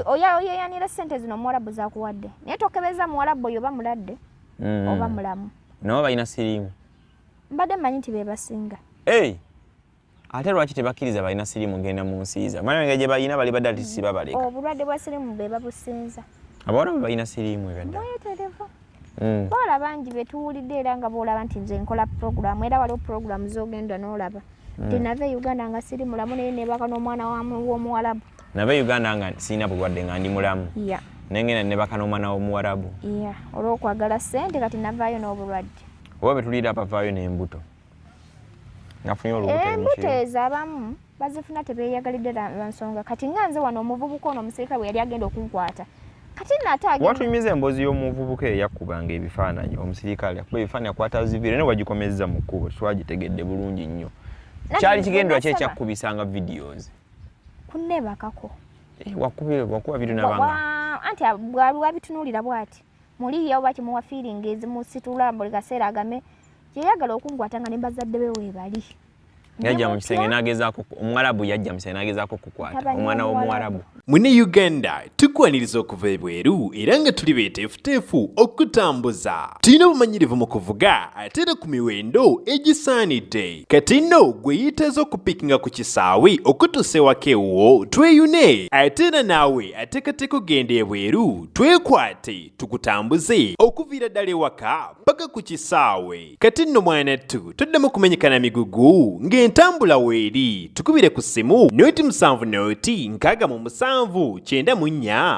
oyeyanira ssente zino Omuwarabu zaakuwadde naye tokebeza Muwarabu oyo oba muladde oba mulamu nabo balina siriimu mbadde mmanyi nti be basinga ate lwaki tebakkiriza balina siriimu ngenda mu nsiiza mwana gye balina bali badde ati sibabaleka obulwadde bwa siriimu be babusinza Abawalabu balina siriimu ebadde mweterevu boola bangi betuwulidde era nga boolaba nti nze nkola puroguramu era waliwo puroguramu z'ogenda n'olaba nti nave Uganda nga siri mulamu naye nebaka n'omwana w'Omuwarabu nave Uganda nga sirina bulwadde nga ndi mulamu naye ngenda nebaka n'omwana w'Omuwarabu olw'okwagala ssente kati navaayo n'obulwadde oba betuliira bavaayo n'embuto embuto ezo abamu bazifuna tebeeyagalidde lwansonga kati nga nze wano omuvubuka ono omusirikale bwe yali agenda okunkwata kati nate watunyumiza emboozi y'omuvubuka eyakubanga ebifaananyi omusirikale akuba ebifaananyi akwata zivire naye wagikomezza mu kkubo twagitegedde bulungi nnyo kyali kigendwa ki ekyakkubisanga videos kunnebakako wakuba bitunabanga anti bwali wabitunuulira bw'ati muliyawo bakimuwa feeling ezimusitula buli kaseera agame yeyagala okunkwata nga ne bazadde be weebali yajja mu kisenge n'agezaako Omuwarabu yajja mu kisenge n'agezaako okukwata omwana w'Omuwarabu Mune Uganda tukwaniriza okuva ebweru era nga tuli beeteefuteefu okutambuza tulina obumanyirivu mu kuvuga ate era ku miwendo egisaanidde kati nno gwe yeetaaza okupikinga ku kisaawe okutuusa ewaka ewuwo tweyune ate era naawe ateekateeka okugenda ebweru twekwate tukutambuze okuviira ddala ewaka paka ku kisaawe kati nno mwanattu toddamu kumenyekana migugu ng'entambula weeri tukubire ku ssimu noti 7 noti 6 94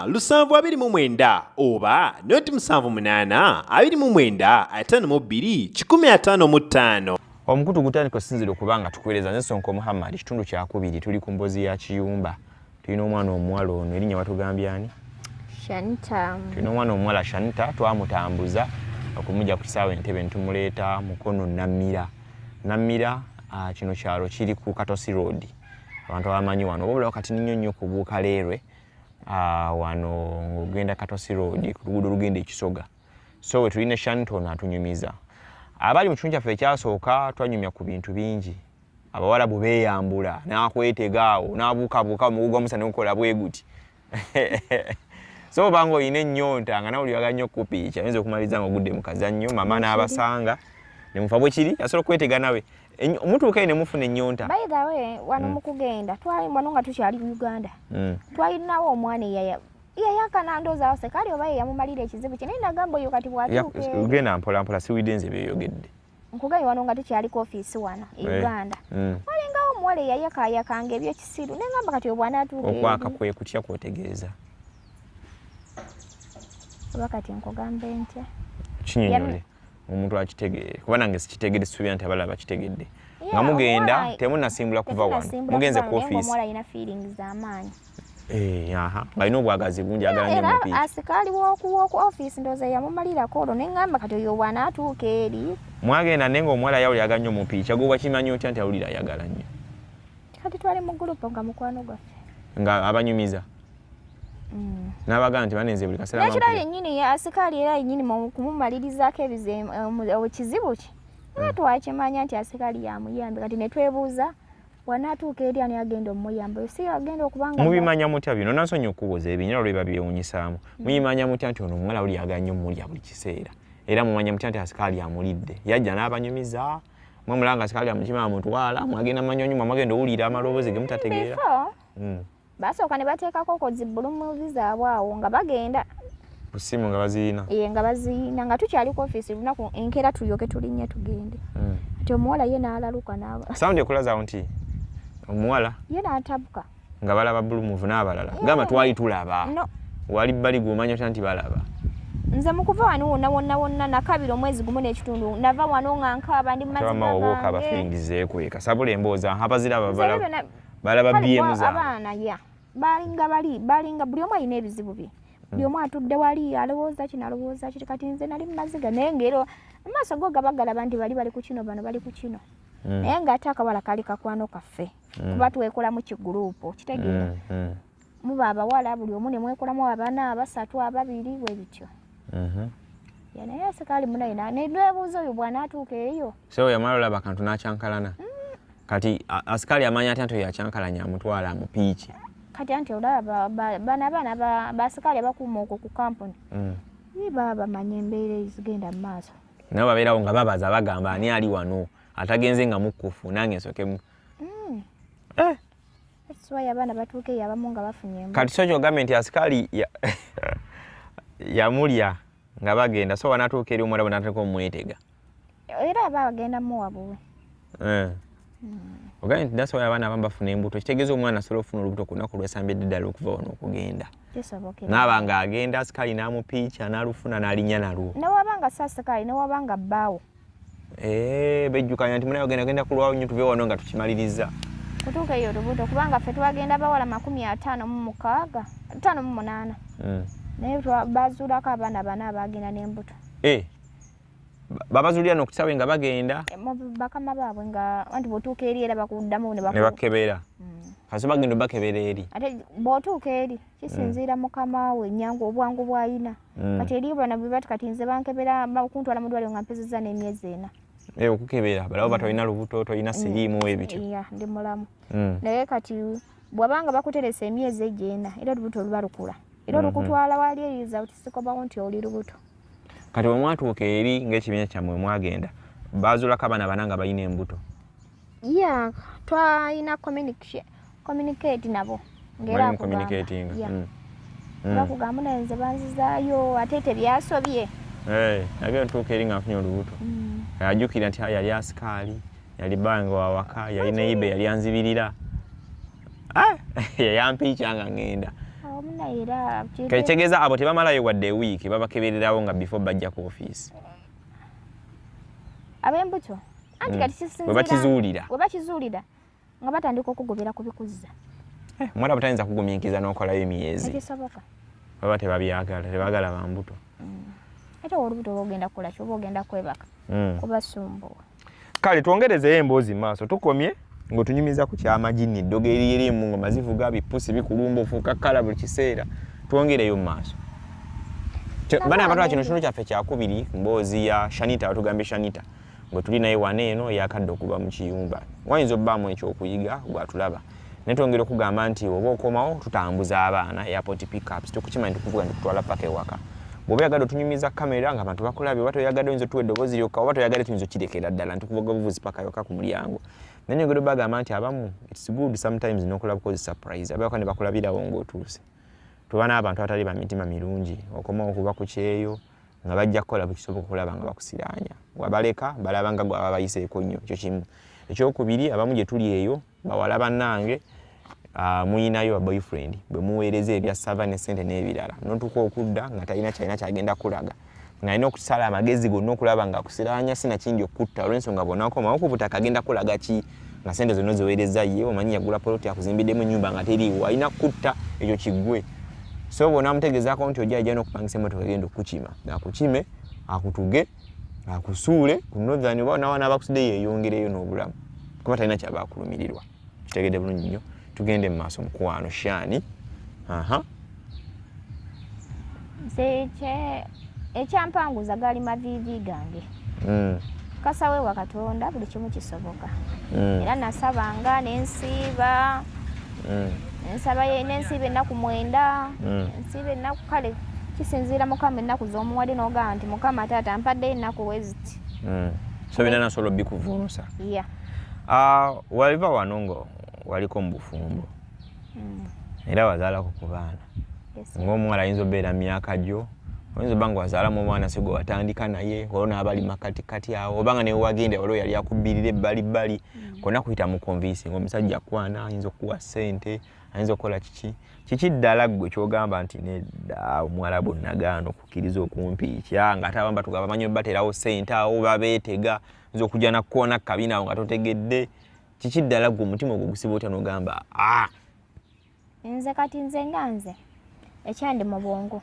729 oba noti 78 29 52 155 omukutu gutandika osinzira okubanga tukuweereza nze Sonko Muhammad kitundu kyakubiri tuli ku mbozi ya Kiyumba tulina omwana omuwala ono erinnya watugambye ani Shanita tulina omwana omuwala Shanita twamutambuza okumujja ku kisaawe Entebbe ntumuleeta mukono Nammira kino kyalo kiri ku Katosi Road abantu abamanyi wano wabula wakati nnyo kubuuka leerwe wano ng'ogenda Katosi Road ku luguudo olugenda Ekisoga so we tulina Shanton atunyumiza abali mu kitundu kyaffe ekyasooka twanyumya ku bintu bingi Abawalabu beeyambula n'akwetega n'abuukabuuka omugugwa musa negukola bwe guti so bango oyina ennyonta nga nawe oliwaga nnyo kupiica oyinza okumaliza ng'ogudde mu kazannyo mama n'abasanga ne mufa bwe kiri asobola okwetega nawe omuntu ukaine mufuna ennyonta by the way wano mukugenda twali wano nga tukyali mu Uganda twalinawo omwana yayakana ndooza wase kali oba yamumalira ekizibu kye naye nagamba oyo kati bwatuuke ugenda mpola siwidenze byeyogedde nkugambye wano nga tukyali ku ofiisi wano Uganda walingawo omuwala eyayakayakanga ebyekisiru nengamba kati obwana atuuke okwaka kwe kutya kwotegeeza oba kati nkugambe ntya kinyonyole omuntu akitegere kuba nange sikitegere suubira nti abalala bakitegedde nga mugenda temunnasimbula kuva wano mugenze ku ofiisi omuwala alina feelings z'amaanyi balina obwagazi bungi agala nnyo mupiiki era asikaali w'oku ofiisi ndooza yamumalirako olwo nengamba kati oyo bwana atuuka eri mwagenda naye ng'omuwala yawuliraga nnyo mupiiki agwo bakimanyi otya nti awulira ayagala nnyo kati twali mu gurupu nga mukwano gwaffe nga abanyumiza n'abagaa nti banenze buli kaseera nekira yennyini asikaali era yennyini mu kumumalirizaako ekizibu kye era twakimanya nti asikaali yamuyambe kati ne twebuuza wanaatuuka eri ani agenda omuyamba oyo si agenda okubanga mubimanya mutya bino nansonyi okubuuza ebinyala olweba byewunyisaamu muyimanya mutya nti ono omuwala uli agala nnyo mumulya buli kiseera era mumanya mutya nti asikaali amulidde yajja n'abanyumiza mwemulanga asikaali amukima mutwala mwagenda manyonyuma mwagenda owulira amaloboozi ge mutategeera basooka ne bateekako kozibulumuzi zaabwe awo nga bagenda ku ssimu nga baziyina nga baziyina nga tukyali ku ofiisi lunaku enkeera tulyoke tulinnya tugende ati omuwala ye n'alaluka n'aba sawundi ekulazawo nti omuwala ye n'atabuka nga balaba bulumuvu n'abalala gamba twali tulaba wali bbali gw'omanya otya nti balaba nze mu kuva wano wonna nakabira omwezi gumu n'ekitundu nava wano nga nkaaba ndi mazima obuuka abafiringi zeekweka sabula embooza abaziraba balaba BM zaabwe abaana balinga buli omu alina ebizibu bye buli omu atudde wali alowooza kino alowooza kiti kati nze nali mumaziga naye ngero amaaso go gabagalaba nti bali ku kino bano bali ku kino naye ng'ate akawala kali kakwano kaffe kuba twekolamu kiguruupu kitegeera muba abawala buli omu ne mwekolamu abana abasatu ababiri bwe bityo naye asikaali munaye nedwebuuza oyo bw'anaatuuka eyo so yamala olaba kantu n'akyankalana kati asikaali amanya atya nti oyo akyankalanya amutwala amupiiki kati anti olaba bana basikale bakuuma okwo ku kampuni baba bamanyi embeera ezigenda mu maaso nabo babeerawo nga babaza bagamba ani ali wano atagenze nga mukkufu nange nsokemu Swaya abaana batuuka eyo abamu nga bafunye embuto. Kati so kyogambe nti asikaali yamulya nga bagenda so wanatuuka eri omwana bw'anateeka omwetega. Era bagenda muwabuwe. Ogambe nti that's why abaana abamu bafuna embuto. Kitegeeza omwana asobola okufuna olubuto ku lunaku lw'esambidde ddala okuva wano okugenda. N'aba nga agenda asikaali n'amupiica n'alufuna n'alinnya nalwo. Newabanga si asikaali newabanga bbaawo. Bejjukanya nti munaye genda kulwawo nnyo tuve wano nga tukimaliriza. Kutuuka eyo olubuto kubanga ffe twagenda bawala 56 58 naye bazuulako abaana bana abagenda n'embuto. Babazuulira n'okusawe nga bagenda bakama baabwe nga anti bw'otuuka eri era bakuddamu ne bakebera kasi bagenda bakebera eri ate bw'otuuka eri kisinziira mukama we ennyangu obwangu bw'ayina kati eri bana bwe bati kati nze bankebera okuntwala mu ddwaliro nga mpezezza n'emyezi 4 okukebera balaba batolina lubuto tolina siriimu ebityo ndi mulamu naye kati bw'abanga bakuteresa emyezi egyo 4 era olubuto luba lukula era olukutwala wali eriza otisikobawo nti oli lubuto. Kati bwe mwatuuka eri ng'ekibiina kyammwe mwagenda bazuulako abaana bana nga balina embuto. Twalina communicate nabo ng'era bakugamba naye nze banzizaayo ate tebyasobye. Nagenda ntuuka eri nga nfunye olubuto. Ajjukira nti yali asikaali yali bange wawaka yali neibe yali anzibirira yampiica nga ngenda. Kitegeeza abo tebamalayo wadde wiiki babakebererawo nga before bajja ku ofiisi. Ab'embuto anti kati kisinziira we bakizuulira nga batandika okugobera ku bikuzza. Omwana butayinza kugumiikiriza n'okolayo emyezi. Tekisoboka. Baba tebabyagala tebaagala bambuto. Ate olubuto bw'ogenda kukola ki oba ogenda kwebaka kubasumbuwa. Kale twongerezeyo emboozi maaso tukomye ng'otunyumiza ku kyamagini eddogo erimu ngoma zivuga bipusi bikulumba ofuuka kkala buli kiseera twongereyo mu maaso. Bana abatwala kino kino kyaffe kyakubiri mboozi ya Shanita batugambye Shanita ngwe tuli naye wano eno yakadde okuba mu kiyumba wayinza obbaamu ekyokuyiga gwatulaba naye twongera okugamba nti oba okomawo tutambuza abaana airport pickups tukukimanya tukuvuga nti kutwala paka ewaka bw'oba oyagadde otunyumiza kamera nga abantu bakulabye oba toyagadde oyinza otuwa eddoboozi lyokka oba toyagadde tuyinza okirekera ddala nti kuvuga buvuzi paka yokka ku mulyango naye nyongera bagamba nti abamu it's good sometimes n'okulaba kozi surprise abayoka ne bakulabirawo ng'otuuse tuba n'abantu abatali ba mitima mirungi okomawo okuba ku kyeyo nga bajja kukola bukisoboka okulaba nga bakusiraanya wabaleka balaba nga gwe ababayiseeko nnyo ekyo kimu ekyokubiri abamu gye tuli eyo bawala bannange muyinayo boyfriend bwe muweereza ebya sava ne ssente n'ebirala notuuka okudda nga talina kyalina kyagenda kulaga ng'alina okusala amagezi gonna okulaba nga akusiraanya sinakindi okutta olw'ensonga bonakomawo ku butaka agenda kulaga ki nga ssente zonna ziweereza ye omanyi yagula poloti akuzimbiddemu ennyumba nga teriiwo alina kutta ekyo kiggwe so bona amutegezaako nti ojja ajja n'okupangisa emmotoka egenda okukima akukime akutuge akusuule ku northern oba nawana abakusudde yeeyongereyo n'obulamu kuba talina kyaba akulumirirwa kitegedde bulungi nnyo tugende mu maaso mukwano Shani. Ekyampanguza gali mavivi gange kasawe wa Katonda buli kimu kisoboka era nasabanga nensiiba nensiiba ennaku 9 nensiiba ennaku kale kisinziira mukama ennaku z'omuwade n'ogamba nti mukama taata ampaddeyo ennaku weziti so bina nasobola bikuvuunusa waliva wano ngo waliko mu bufumbo era wazaalako ku baana ng'omuwala ayinza obeera myaka gyo oyinza obba nga wazaalamu omwana sigo watandika naye olwo n'abalima katikati awo obanga newe wagenda olwo yali akubbirira ebbalibbali konna kuyita mu convincing omusajja kwana ayinza okuwa ssente ayinza okukola kiki ddala ggwe kyogamba nti nedda omuwala bonnagaana okukkiriza okumpiikya ng'ate abamu batuga bamanyi baterawo ssente awo babeetega oyinza okujja nakkuona kabina awo nga totegedde kiki ddala ggwe omutima ogwo gusiba otya n'ogamba nze kati nze ekyandi mu bwongo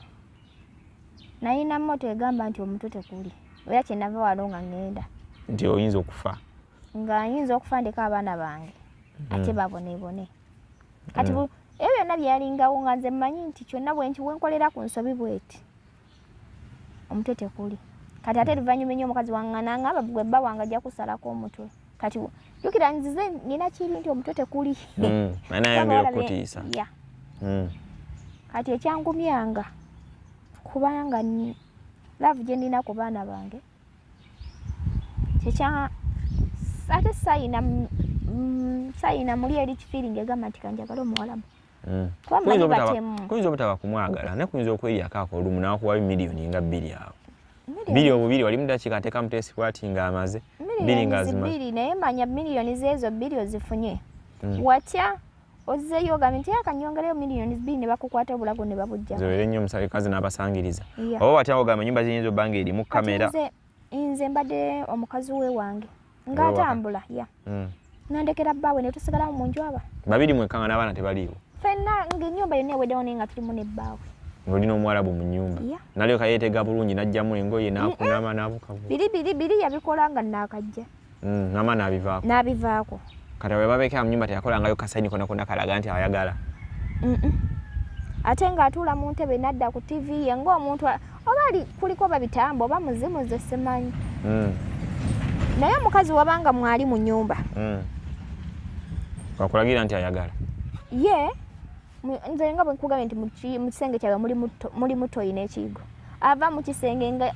nayina mmoto egamba nti omuntu tekuli era kyenava wano nga ngenda nti oyinza okufa nga nyinza okufa ndeka abaana bange ate babonebone kati ebyo byonna byalingawo nga nze mmanyi nti kyonna bwe nkolera ku nsobi bweti omuntu tekuli kati ate luvannyuma ennyo omukazi wange nangamba gwe bba wange ajja kusalako omutwe kati jjukira nzize nina kiri nti omuntu tekuli anayongera okutiisa kati ekyangumyanga kubanga love gye ndina ku baana bange kyekya ate sayina muli eri kifiiringi egamba nti kanjagala omuwalabu kuyinza obutaba kumwagala naye kuyinza okweyakaako olumu n'akuwa miliyoni nga 2 awo 2 obubiri wali mudakiika ateekamu tesibwati ng'amaze 2 ng'azimaze naye manya miliyoni zeezo 2 ozifunye watya ozzeeyo ogambe nti akanyongerayo miliyoni 2 ne bakukwata obulago ne babujja zobeere nnyo omusakazi n'abasangiriza oba watya ogamba ennyumba ziyinza obba nga erimu kamera nze mbadde omukazi we wange ng'atambula nandekera bbaawe ne tusigalamu mu nju aba 2 mwekka nga n'abaana tebaliiwo ffenna ng'ennyumba yonna eweddewo naye nga tulimu n'ebbaawe ng'olina omuwalabu mu nnyumba nalyoka yeetega bulungi n'aggyamu engoye n'akunama n'abukavu biri yabikola nga naakajja ng'ama n'abivaako kati bwe babeekera mu nnyumba teyakolangayo kasayini konna kalaga nti ayagala ate ng'atuula mu ntebe n'adda ku TV ye ng'omuntu oba ali kuliko babitambo oba muzimuze simanyi naye omukazi wabanga mwali mu nnyumba akulagira nti ayagala ye nze nga bwe nkugambye nti mu kisenge kyabwe muli mutoyi n'ekiyigo ava mu kisenge nga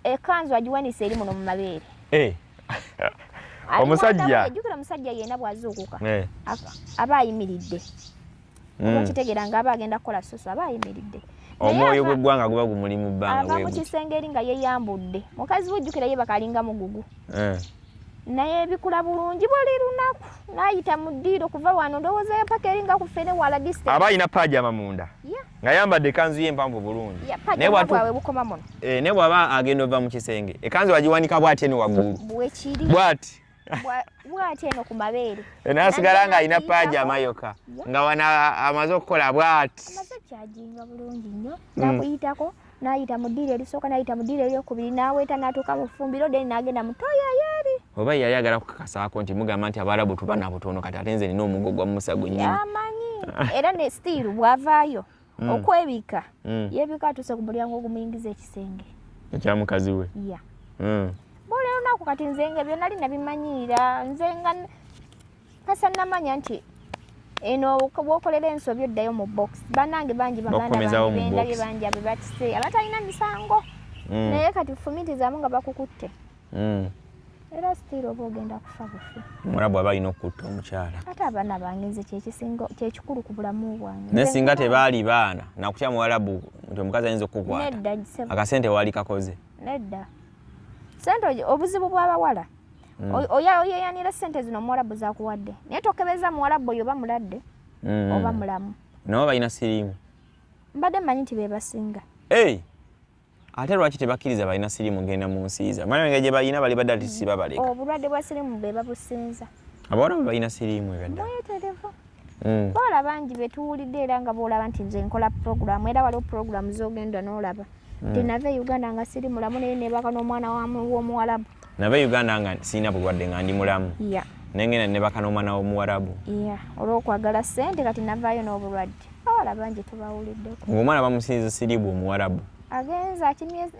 ekanzu agiwanise eri muno mu mabeere omusajja ejjukira omusajja yenna bw'azuukuka aba ayimiridde okitegeera nga aba agenda kukola susu aba ayimiridde omwoyo gw'eggwanga guba gumuli mu bbanga ava mu kisenge eri nga yeyambudde mukazi we ojjukira ye bakalinga mugugu naye ebikula bulungi buli lunaku n'ayita mu ddiiro kuva wano ndowoozayo paka eringa ku ffene wala disite aba alina pajama munda ng'ayambadde ekanzu ye empanvu bulungi bwawe bukoma muno naye bw'aba agenda ova mu kisenge ekanzu agiwanika bw'ati eno waggulu bwekiri bw'ati eno ku mabeere n'asigala ng'alina pajama yokka nga wano amaze okukola bw'ati amaze kyajinga bulungi nnyo nakuyitako n'ayita mu ddiiro erisooka n'ayita mu ddiiro eryokubiri n'aweeta n'atuuka mu ffumbiro deni n'agenda mutoya yeeri oba yayagala kukakasaako nti mugamba nti Abawalabu tuba na butono kati ate nze nina omugo gwa musago nnyini amanyi era ne stiiru bw'avaayo okwebika yeebika atuuse ku mulyango ogumuyingiza ekisenge ekya mukazi we buli lunaku kati nze nga byonna nabimanyira nze nga kasa namanya nti eno bw'okolera ensobi oddayo mu box bannange bangi baganda bendabye bangi abe batise abatalina misango naye kati fumitizaamu nga bakukutte era sitiira oba ogenda kufa bufi Omwarabu aba alina okutta omukyala ate abaana bange nze kyekikulu ku bulamu bwange ne singa tebaali baana nakutya Muwarabu nti omukazi ayinza okukukwata akasente waali kakoze nedda sente obuzibu bw'abawala oyeyanira sente zino Omuwarabu zakuwadde naye tokebeza Muwarabu oyo oba mulwadde oba mulamu nabo balina siriimu mbadde mmanyi nti be basinga ate lwaki tebakkiriza balina siriimu ngenda mu nsiiza mwana wange gye balina bali badde ati si babaleka obulwadde bwa siriimu be babusinza Abawalabu balina siriimu ebadde mweterevu bawala bangi betuwulidde era nga boolaba nti nze nkola puroguramu era waliwo puroguramu z'ogenda n'olaba nti nave Uganda nga siri mulamu naye nebaka n'omwana w'Omuwalabu nave Uganda nga sirina bulwadde nga ndi mulamu nengenda nebaka n'omwana w'Omuwalabu olw'okwagala ssente kati navaayo n'obulwadde bawala bangi tubawuliddeko ng'omwana bamusinza siriibu Omuwalabu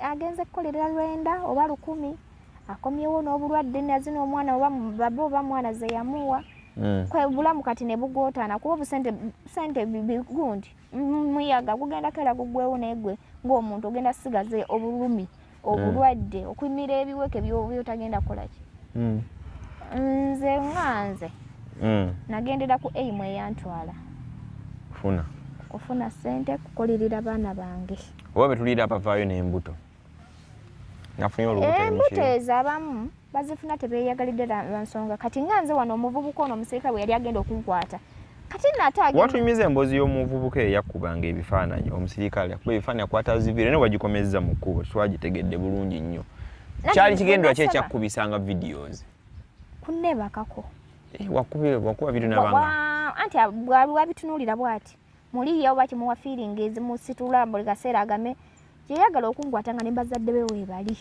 agenze kukolera Lwenda oba 10 akomyewo n'obulwadde nazina omwana oba baba oba mwana ze yamuwa bulamu kati ne bugootana kuba obusente bigundi muyaga gugenda kera gugwewo negwe ng'omuntu ogenda sigaze obulumi obulwadde okwimira ebiweke byotagenda kukolaki nze nganze nagendera ku eimu eyantwala kufuna sente kukolirira baana bange oba betulira bavaayo n'embuto embuto ezo abamu bazifuna tebeeyagalidde lwansonga kati nganze wano omuvubuka ono omusirikale bwe yali agenda okunkwata kati nate watuyimiza emboozi y'omuvubuka eyakubanga ebifaananyi omusirikale akuba ebifaananyi akwata ziviire naye wagikomezza mu kkubo twagitegedde bulungi nnyo kyali kigendera ki ekyakkubisanga videos kunnebakako wakuba bitunabanga anti wabitunuulira bw'ati muliya oba kimuwa feeling ezimusitula buli kaseera agame yeyagala okunkwata nga ne bazadde be weebali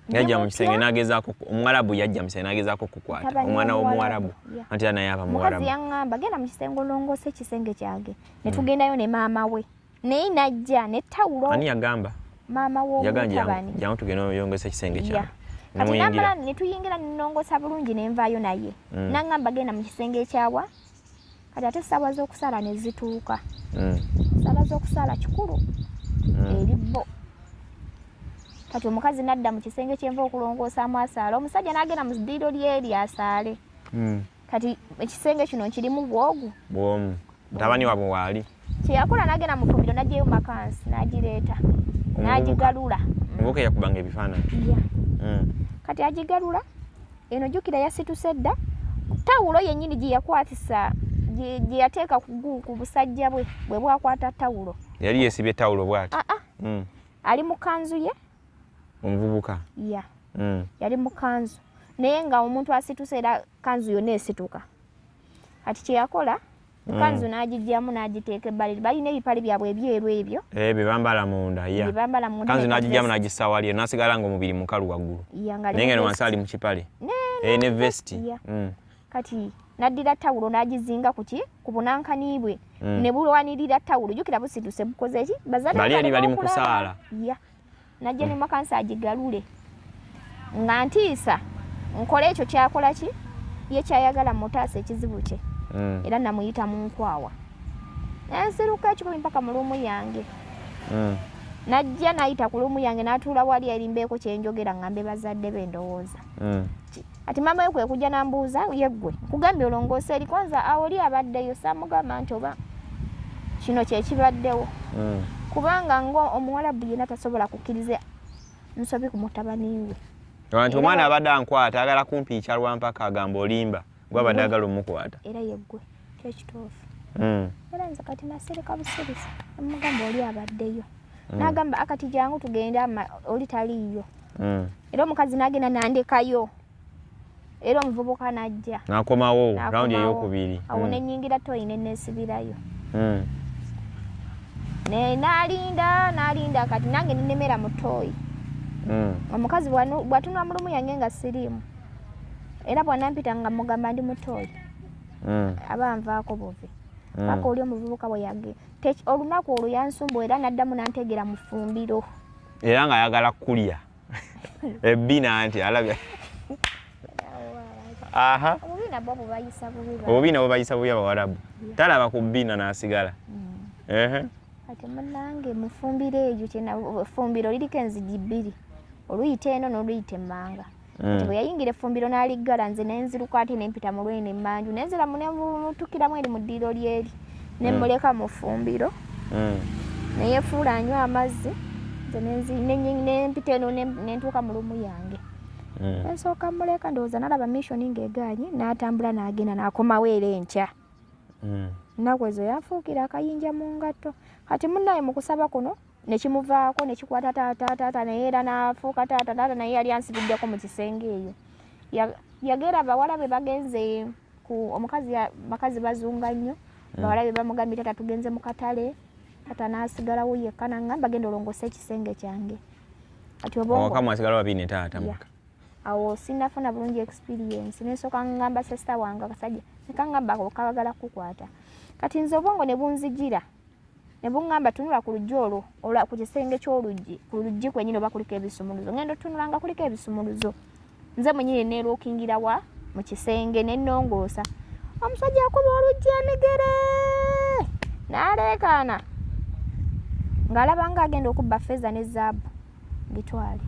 yajja mu kisenge n'agezaako Omuwarabu yajja mu kisenge n'agezaako okukwata omwana w'Omuwarabu anti era naye aba Muwarabu mukazi yaŋŋamba genda mu kisenge olongoose ekisenge kyange ne tugendayo ne maama we naye najja ne tawulo ani yagamba maama w'omutabani jangu tugenda oyongoose ekisenge kyange kati namala ne tuyingira ne nongosa bulungi ne nvaayo naye naŋŋamba genda mu kisenge ekyawa kati ate essaawa z'okusala ne zituuka. Essaawa z'okusala kikulu eri bo. Kati omukazi n'adda mu kisenge ky'enva okulongoosaamu asaala, omusajja n'agenda mu ddiiro lyeri asaale. Kati ekisenge kino kirimu bwogu bwomu mutabani waabwe waali kye yakola n'agenda mu ffumbiro n'aggyeyo makansi n'agireeta n'agigalula. omuvubuka yakubanga ebifaananyi. Kati agigalula eno jjukira yasituse dda tawulo yennyini gye yakwatisa gye yateeka ku busajja bwe bwakwata tawulo yali yeesibye tawulo bw'ati. Ali mu kanzu ye omuvubuka yali mu kanzu naye nga omuntu asituse era kanzu yonna esituka. Kati kye yakola kanzu n'agijjamu n'agiteeka ebbali. Balina ebipale byabwe ebyeru ebyo bye bambala munda. Kanzu n'agijjamu n'agissa wali n'asigala ng'omubiri mukalu waggulu naye ngeno wansi ali mu kipale ne vesti. Kati n'addira tawulo n'agizinga ku bunankani bwe ne bulwanirira tawulo. Jjukira busituse bukoze ki bali eri bali mu kusaala. N'ajja ne makansi agigalule nga ntiisa nkole ekyo kyakola ki ye kyayagala mutaasa ekizibu kye era namuyita mu nkwawa nensiruka ekikumi mpaka mu luumu yange. Najja n'ayita ku luumu yange n'atuula wali erimbeeko kyenjogera ngambe bazadde be ndowooza. Ati maama we kwe kujja n'ambuuza yeggwe nkugambye olongoosa eri kwanza oli abaddeyo saamugamba nti oba kino kyekibaddewo kubanga ng'Omuwalabu yenna tasobola kukkiriza nsobi ku mutabani we. Nti omwana abadde ankwata agala kumpiica lwampaka agamba olimba gwe abadde agala omukwata. Era yeggwe kyekituufu. Era nze kati nasirika busirisi namugamba oli abaddeyo. N'agamba akati jangu tugende oli taliiyo. Era omukazi n'agenda n'andekayo. Era omuvubuka n'ajja n'akomawo rawundi ey'okubiri. Awo ne nnyingira toyi ne neesibirayo. N'alinda kati nange nenemera mu toyi. Omukazi bw'atunula mu lumu yange nga siriimu era bw'anampita nga mugamba ndi mu toyi aba anvaako buvi. Paka oli omuvubuka bwe yage olunaku olwo yansumbu era n'addamu n'antegera mu ffumbiro era ng'ayagala kulya ebbina nti alabya. Obubiina bwe bayisa bubi Abawalabu talaba ku bbina n'asigala. Kati munnange mu ffumbiro egyo effumbiro liriko enzigi bbiri oluyita eno n'oluyita emmanga. Kati bwe yayingira effumbiro n'aliggala nze nenziruka ate nempita mu lwene emmanju nenziramu nemutukiramu eri mu ddiiro lyeri nemuleka mu ffumbiro neyefuula anywa amazzi nempita eno nentuuka mu lumu yange. Nsooka muleka ndowooza nalaba missioni ng'egaanyi n'atambula n'agenda n'akomawo era enkya. Ennaku ezo yanfuukira akayinja mu ngatto. Kati munnaye mu kusaba kuno ne kimuvaako ne kikwata taata naye era n'afuuka taata naye yali ansibiddeko mu kisenge eyo. Yagera Abawalabu bagenze bakazi bazunga nnyo. Abawalabu bamugambye taata tugenze mu katale taata n'asigalawo yekka n'aŋŋamba genda olongoose ekisenge kyange. Kati obongo mwasigala babiri ne taata muka. Awo sinafuna bulungi experience nensooka ngamba sesta wange akasajja nekaŋŋamba okabagala kukwata. Kati nze obwongo ne bunzigira ne buŋŋamba tunula ku luggi olwo ku kisenge ky'oluggi ku luggi kwennyini oba kuliko ebisumuluzo ngendo tunula nga kuliko ebisumuluzo nze mwennyini neerookingira mu kisenge nennongoosa. Omusajja akuba oluggi emigere n'aleekaana ng'alaba ng'agenda okubba ffeeza ne zaabu bitwale.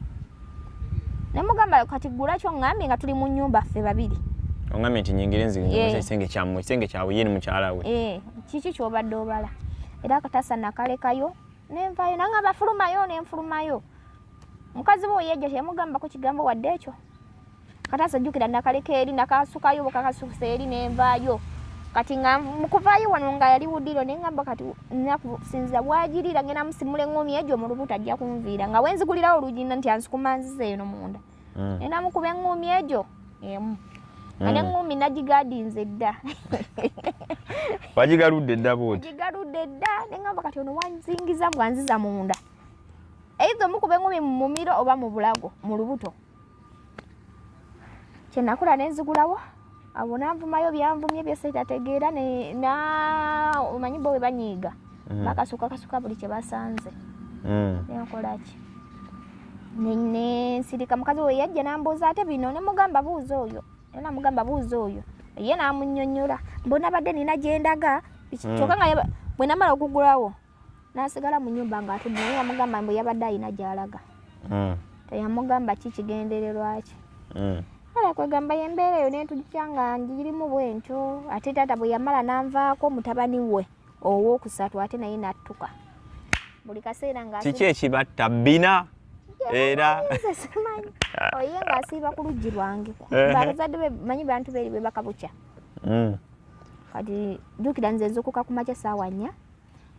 Nemugamba kati gula kyo ŋŋambye nga tuli mu nnyumba ffe babiri. Ongambye nti nyingire nzige ekisenge kyammwe ekisenge kyabwe ye ne mukyala we. Kiki ky'obadde obala? Era akataasa nakalekayo nenvayo naŋŋamba fulumayo nenfulumayo. Mukazi we yejja teyamugambako kigambo wadde ekyo. Kataasa jjukira nakaleka eri nakasukayo bwekakasukisa eri nenvaayo. Kati nga mukuvaayo wano nga yali wuddiro neŋŋamba kati nakusinziira bw'agirira ngenda musimula eŋŋomi egyo mu lubuto ajja kunviira nga wenzigulirawo oluggi nti ansukuma nzize eno munda. Nenda mukuba eŋŋomi egyo emu. Nga n'eŋŋomi nagigaadinze dda. Wagigaludde dda bw'oti? Wagigaludde dda neŋŋamba kati ono wanzingiza bwanziza munda. Either mukuba eŋŋomi mu mumiro oba mu bulago mu lubuto. Kye nakula nenzigulawo. Abo nanvumayo byanvumye byose tategeera omanyi bo we banyiiga bakasuka buli kye basanze. Nenkola ki nensirika mukazi we yajja n'ambuuza ate bino nemugamba buuza oyo era namugamba buuza oyo ye n'amunnyonnyola mbona badde nina gye ndaga kyokka nga bwe namala okugulawo n'asigala mu nnyumba ng'atudde naye yamugamba mbu yabadde alina gy'alaga teyamugamba ki kigendererwa ki ala kwegamba y'embeera eyo n'etujja nga ngirimu bwentyo ate taata bwe yamala n'anvaako mutabani we owookusatu ate naye n'attuka buli kaseera nga kiki ekibatta bbina era oye ng'asiiba ku luggi lwange abazadde be manyi bantu beeri bwe bakabukya kati jjukira nze nzukuka ku makya ssaawa 4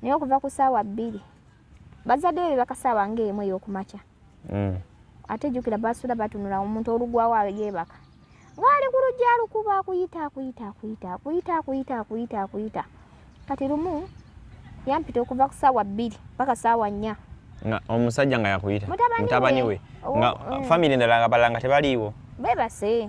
naye okuva ku ssaawa 2 bazadde be bakasaawa ng'emu ey'okumakya ate jjukira basula batunula omuntu olugwawo yeebaka ng'ali ku luggi alukuba akuyita kati lumu yampita okuva ku ssaawa 2 paka ssaawa 4 nga omusajja nga yakuyita mutabani we nga family endala nga balanga tebaliiwo bebase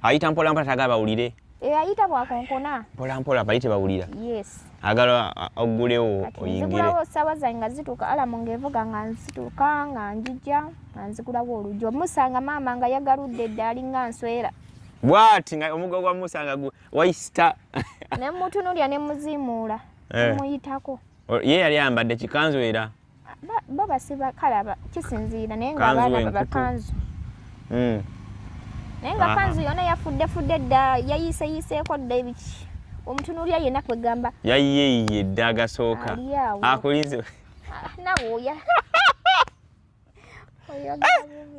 ayita mpola mpola tagala bawulire ayita bwakonkona mpola mpola bali tebawulira yes agala oggulewo oyingire nzigulawo ssaawa zange nga zituuka alamu ng'evuga nga nzituuka nga njijja nga nzigulawo oluggi omusanga maama nga yagaludde dde alinga nswera bwati nga omugo gwa musanga waista ne mutunulya ne muzimuula muyitako ye yali ayambadde kikanzu era baba siba kalaba kisinziira naye nga abaana bakanzu naye nga kanzu yona yafudde dda yayiiseeko dda ebiki omutunulya yenna kwegamba yayiyeyiye dda agasooka akulinze nawuya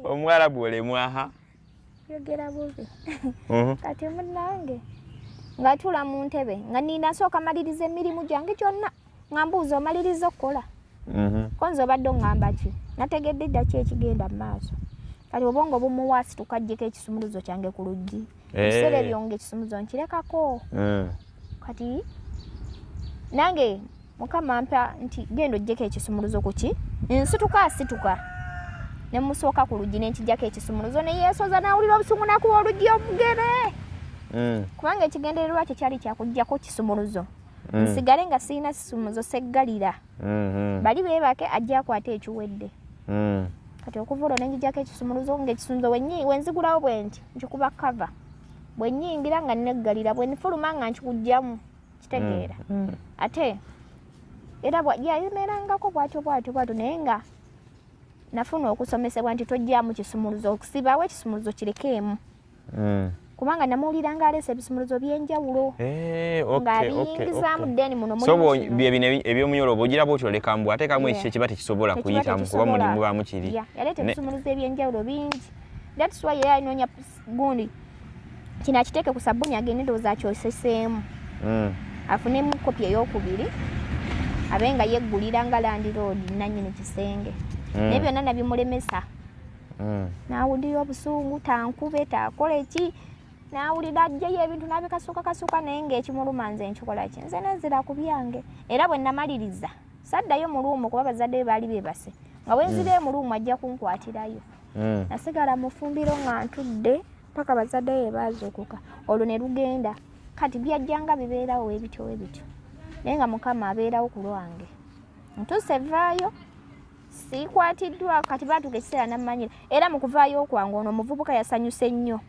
Omwarabu olemwaha yogera bubi kati munnange ng'atula mu ntebe nga nina nsooka maliriza emirimu gyange gyonna nga mbuuza omaliriza okukola konze obadde oŋŋamba ki nategedde dda ki ekigenda mu maaso kati obwongo bumuwaasi tukajjeko ekisumuluzo kyange ku luggi ebiseera ebyo ng'ekisumuluzo nkirekako kati nange mukama mpa nti genda ojjeko ekisumuluzo ku ki nsituka ne musooka ku luggi n'enkijjako ekisumuluzo ne yeesoza n'awulira obusungu nakuwa oluggi omugere kubanga ekigendererwa kye kyali kyakuggyako kisumuluzo nsigale nga sirina kisumuluzo seggalira bali beebake ajja akwate ekiwedde kati okuva olwo nenjijjako ekisumuluzo ng'ekisumuluzo wenzigulawo bwe nti nkikuba kava bwe nnyingira nga neggalira bwe nfuluma nga nkikugjamu kitegeera ate era yayomerangako bwatyo naye nga nafuna okusomesebwa nti tojjamu kisumuluzo okusibaawo ekisumuluzo kirekeemu kubanga namuwulira ng'aleese ebisumuluzo by'enjawulo ng'abiyingizaamu ddeni muno eby'omunyolo bw'ogira bw'otyo leka mbu ateekamu ekiki ekiba tekisobola kuyitamu kuba mubaamu kiri yaleeta ebisumuluzo eby'enjawulo bingi that's why era anoonya gundi kino akiteeke ku sabbuuni agende ndowooza akyoseseemu afunemu kopi ey'okubiri abe nga yeggulira nga landiroodi nannyini kisenge naye byonna nabimulemesa n'awulira obusungu tankube takola eki n'awulira ajjayo ebintu n'abikasuukakasuuka naye ng'ekimuluma nze nkikola ki nze nezira ku byange era bwe namaliriza saddayo mu luumu kuba bazadde be baali beebase nga bwe nzirayo mu luumu ajja kunkwatirayo nasigala mu ffumbiro nga ntudde paka bazadde be baazuukuka olwo ne lugenda kati byajjanga bibeerawo ebityo naye nga mukama abeerawo ku lwange ntuuse vaayo siikwatiddwa kati baatuka ekiseera nammanyira era mu kuvaayo okwange ono omuvubuka yasanyuse nnyo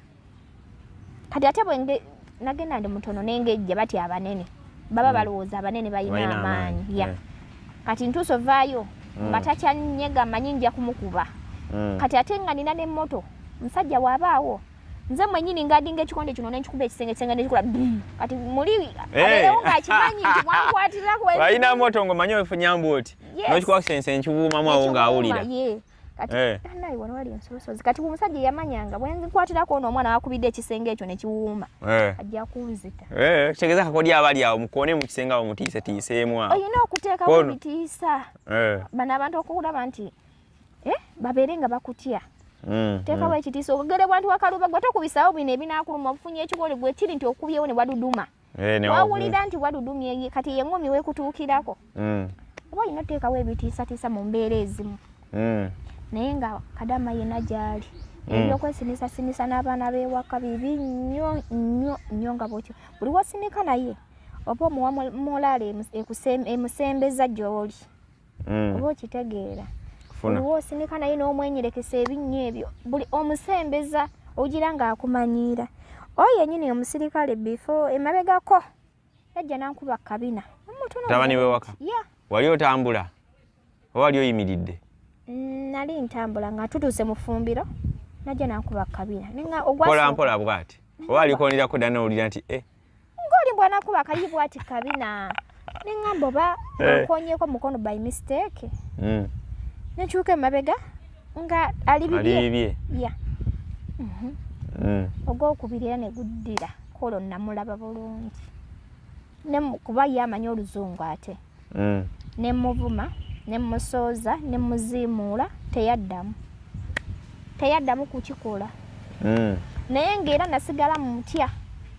kati ate bwe nagenda ndi mutono n'engejja batya abanene baba balowooza abanene balina amaanyi kati ntuuse ovaayo nga takyanyega manyi nja kumukuba kati ate nga nina n'emmoto musajja waabaawo nze mwenyini ng'adinga ekikonde kino n'ekikuba ekisenge n'ekikola kati muli abeerewo ng'akimanyi nti mwankwatirako balina moto ng'omanyi ofunyambu oti n'okikuba kisense nkibuumamu awo ng'awulira kati naye wano wali ensolosozi kati omusajja yamanyanga bwe nkwatirako ono omwana wakubidde ekisenge ekyo ne kiwuuma ajja kunzita kitegeeza kakodi abali awo mukoone mu kisenge awo mutiisetiiseemu awo olina okuteekamu ebitiisa bano abantu okulaba nti babeere nga bakutya teekawo ekitiisa okugerebwa nti wakaluba gwe tokubisawo bino ebinaakuluma obufunye ekigole gwe kiri nti okubyewo ne waduduma wawulira nti wadudumye kati yeŋŋomi weekutuukirako oba olina oteekawo ebitiisatiisa mu mbeera ezimu naye nga kadama yenna gy'ali ebyokwesinisa n'abaana b'ewaka bibi nnyo nga bwotyo buli wasinika naye oba omuwa morale emusembeza gy'oli oba okitegeera buli wosinika naye n'omwenyerekesa ebinnya ebyo buli omusembeza ogira ng'akumanyiira oyo yennyini omusirikale before emabegako yajja nankuba kabina tabani we waka wali otambula wali oyimiridde nali ntambula nga tutuuse mu ffumbiro najja nankuba kabina mpola mpola bwati wali konirako ddala nowulira nti ng'oli mbwana kuba akayi bwati kabina neŋŋamba oba nkonyeeko mukono by mistake nekyuka emabega nga ali bibye ogwokubiri era ne guddira kolo namulaba bulungi kuba ye amanya oluzungu ate ne muvuma ne musooza ne muziimuula teyaddamu kukikola naye ng'era nasigala mu mutya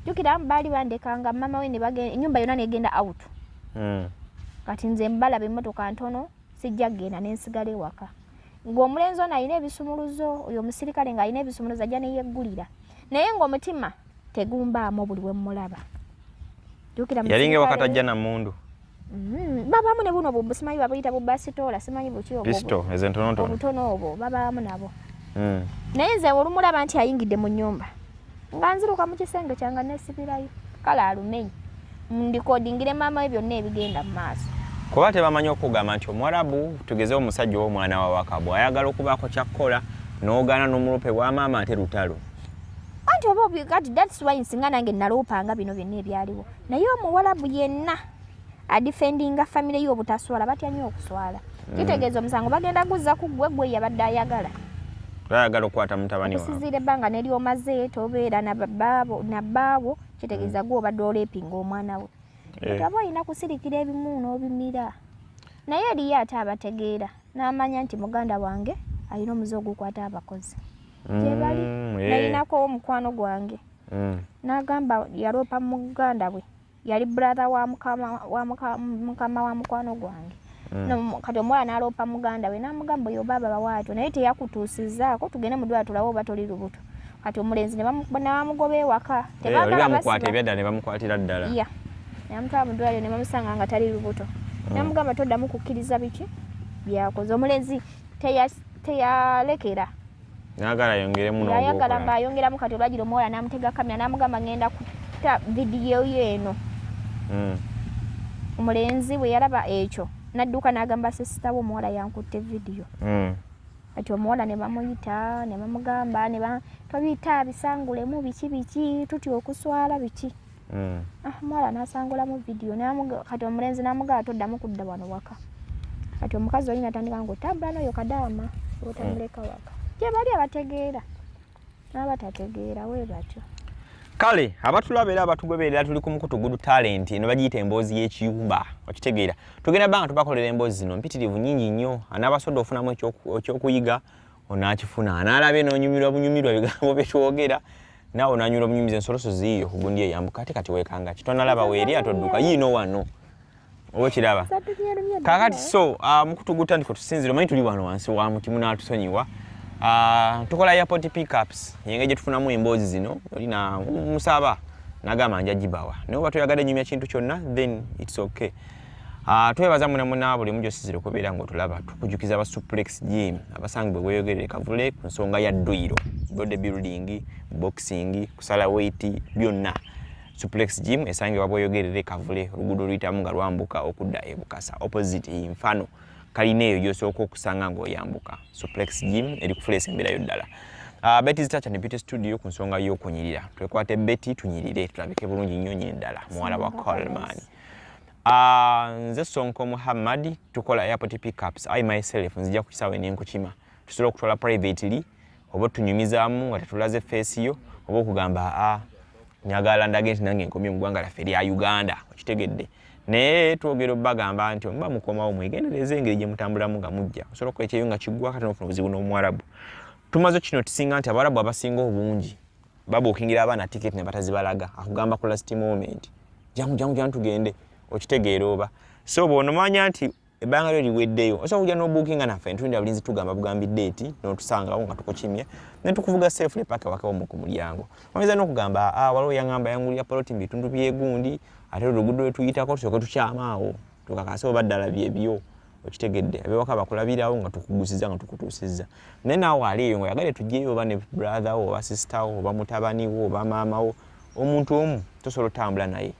jjukira baali bandekanga mama we ennyumba yonna negenda out kati nze mbalaba emmotoka ntono sijja kgenda nensigala ewaka ng'omulenzi ono alina ebisumuluzo oyo omusirikale ng'alina ebisumuluzo ajja neyeggulira naye ng'omutima tegumbaamu buli we mmulaba yalinga ewakati ajja namundu babaamu ne buno simanyi babuyita bubasitoola simanyi buki obutono obwo babaamu nabo naye nze olumulaba nti ayingidde mu nnyumba nga nziruka mu kisenge kyange nesibirayo kale alumenyi ndikodingire maama we byonna ebigenda mu maaso kuba tebamanyi okugamba nti Omwarabu tugeze omusajja ow'omwana wa waka bw'ayagala okubaako kyakkola n'ogaana n'omulupe wa maama ate lutalo anti oba obigati that's why nsinga nange naloopanga bino byonna ebyaliwo naye Omuwarabu yenna adifendinga famire ye obutaswala batya nnyo okuswala kitegeeza omusango bagenda guzza ku gwe yabadde ayagala bayagala okukwata mutabani wawe okusizira ebbanga neryomaze tobeera nabbaabo kitegeeza gwe obadde oleepinga omwana we aba olina kusirikira ebimu n'obimira naye eriyo ate abategeera n'amanya nti muganda wange alina omuze ogukwata abakozi gye bali nalinako omukwano gwange n'agamba yaloopa muganda we yali brother wa mukama wa mukwano gwange kati omwana n'aloopa muganda we n'amugamba oyo baaba bawaatyo naye teyakutuusizaako tugende mu ddwaliro tulabe oba toli lubuto kati omulenzi ne bamugoba ewaka ne bamukwatira ddala namutwala mu ddwaliro ne bamusanga nga tali lubuto namugamba toddamu kukkiriza biki byakoze omulenzi teyalekera yayagala ng'ayongeramu kati olwagira omuwala n'amutega kamera n'amugamba ngenda kuta vidiyo yeeno omulenzi bwe yalaba ekyo n'adduka n'agamba sisita we omuwala yankutte vidiyo kati omuwala ne bamuyita ne bamugamba tobiyita bisangulemu biki tutya okuswala biki omuwala n'asangulamu vidiyo kati omulenzi n'amugamba toddamu kudda wano waka kati omukazi oli natandika ng'otambula n'oyo kadaama otamuleka waka gye bali abategeera n'abatategeera we batyo kale abatulaba era abatugoberera tuli ku mukutu gudu talent eno bagiyita emboozi y'ekiyumba okitegeera tugenda banga tubakolera emboozi zino mpitirivu nyingi nnyo anaabasoda ofunamu ekyokuyiga onaakifuna anaalaba enoonyumirwa bunyumirwa bigambo byetwogera naawe onaanyumirwa bunyumiza ensoloso ziiyo ku gundi eyambuka ate kati weekanga kitonalaba weeri atodduka yiino wano oba okiraba kaakati so mukutu gutandika tusinzira omanyi tuli wano wansi wa muti munaatusonyiwa tukola airport pickups yenge gye tufunamu emboozi zino olina musaba nagamba nja gibawa naye oba toyagadde nyumya kintu kyonna then it's okay twebaza munamuna buli mujo sizire okubeera ng'otulaba tukujukiza aba suplex gym abasangi bwe weeyogerere kavule ku nsonga ya dduyiro body building boxing kusala weight byonna suplex gym esangibwa bweyogerere kavule oluguudo oluyitamu nga lwambuka okudda e Bukasa opposite Infano kalina eyo gy'osooka okusanga ng'oyambuka suplex gym eri kufuleesa embeerayo ddala Betty Zitacha ne Beauty Studio ku nsonga y'okunyirira twekwate Betty tunyirire tulabike bulungi nnyo nnyendala muwala wa Coleman nze Sonko Muhammad tukola airport pickups I myself nzija ku kisaawe n'enkukima tusobola okutwala privately oba tunyumizaamu nga tetulaze face yo oba okugamba nyagala ndage nti nange nkomye mu ggwanga laffe erya Uganda okitegedde naye twogera bagamba nti omuba mukomawo mwegendereza engeri gye mutambulamu nga mujja osobola okukola ekyeyo nga kiggwa kati n'ofuna obuzibu n'Omuwarabu tumaze kino tusinga nti Abawalabu abasinga obungi babookingira abaana tiketi ne batazibalaga akugamba ku last moment jangu tugende okitegeera oba so bw'onomanya nti ebbanga lyo liweddeyo osobola kujja n'obookinga naffe ntulindira bulinzi tugamba bugambi date n'otusangawo nga tukukimye ne tukuvuga safely paka wakawo mu ku mulyango oyinza n'okugamba waliwo yangamba yangulira poloti mu bitundu by'egundi ate oluguudo lwe tuyitako tusooke tukyamaawo tukakase oba ddala byebyo okitegedde abewaka bakulabirawo nga tukugusiza nga tukutuusizza naye naawe ali eyo ng'oyagale tujjeyo oba ne brother wo oba sister wo oba mutabani wo oba maama wo omuntu omu tosobola otambula naye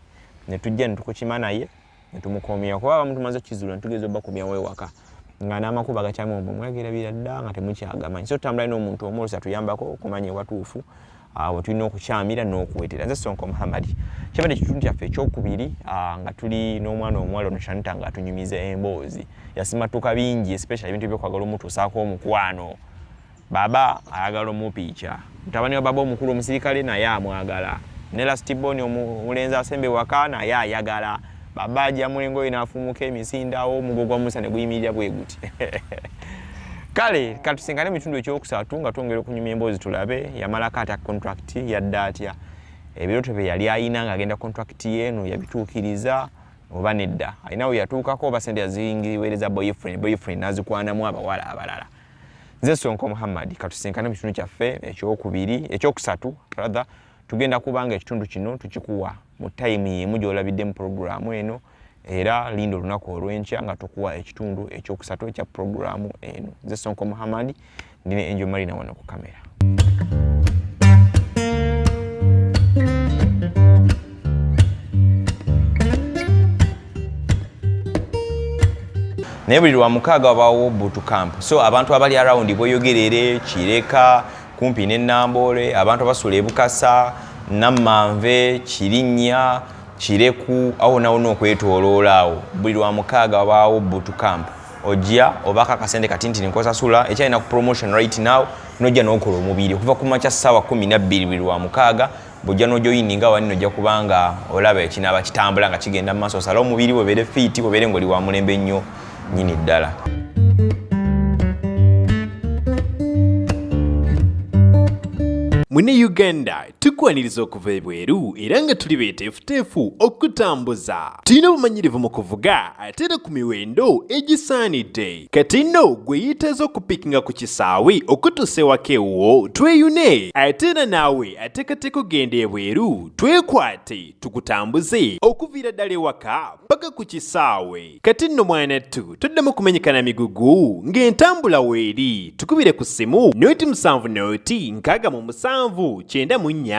ne tujja ne tukukima naye ne tumukomya kuba abamu tumaze kizuula ne tugeza obakomyawo ewaka nga n'amakubo agakyamu omwo mwegerabira dda nga temukyagamanyi so otambula n'omuntu omu oluusi atuyambako okumanya ewatuufu awo tulina okukyamira n'okuwetera. Nze Sonko Muhammad kyabadde ekitundu kyaffe ekyokubiri nga tuli n'omwana omuwala ono Shanita nga atunyumiza emboozi yasimatuka bingi especially ebintu ebyokwagala omutuusaako omukwano. Baba ayagala omupiica mutabani wa baba omukulu omusirikale naye amwagala ne lastiboni omulenzi asembe waka naye ayagala baba ajja mulengo inaafumuka emisindawo omugogwa musa ne guyimirira bwe guti kale katusingane mitundu ekyokusatu nga twongera okunyumya emboozi tulabe yamalako ata contract yadda atya ebiroto bye yali ayina ng'agenda contract yeno yabituukiriza oba nedda alina we yatuukako oba sente yazingiweereza boyfriend nazikwanamu abawala abalala. Nze Sonko Muhammad katusinkana mu kitundu kyaffe ekyokusatu rather tugenda kubanga ekitundu kino tukikuwa mu time yemu gy'olabidde mu programu eno era linda olunaku olw'enkya nga tukuwa ekitundu ekyokusatu ekya programu eno. Nze Sonko Muhammad ndine Enjo Marina wano ku kamera. Naye buli lwa mukaaga wabaawo boot camp so abantu abali around Bweyogerere Kireka kumpi ne Nambole abantu abasula e Bukasa Namanve Kirinnya Kireku awo nawo n'okwetooloola buli lwa mukaaga wabaawo boot camp ojja obaka akasente katintini nkosasula ekyalina ku promotion right now nojja n'okola omubiri okuva ku makya ssaawa 12 buli lwa mukaaga bujja n'ojoyininga wani nojja kubanga olaba ekinaaba kitambula nga kigenda mu maaso osala omubiri webeere fit webeere ng'oli wa mulembe nnyo nyini ddala. Mune Uganda tukwaniriza okuva ebweru era nga tuli beeteefuteefu okutambuza. Tulina obumanyirivu mu kuvuga ate era ku miwendo egisaanidde. Kati nno gwe yeetaaza okupikinga ku kisaawe okutuusa ewaka ewuwo tweyune ate era naawe ateekateeka ogenda ebweru twekwate tukutambuze okuviira ddala ewaka paka ku kisaawe. Kati nno mwanattu toddamu kumenyekana migugu ng'entambula weeri tukubire ku ssimu noti 7 noti 6 94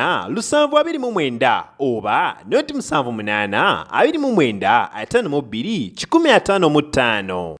729 oba noti 78 29 52 155.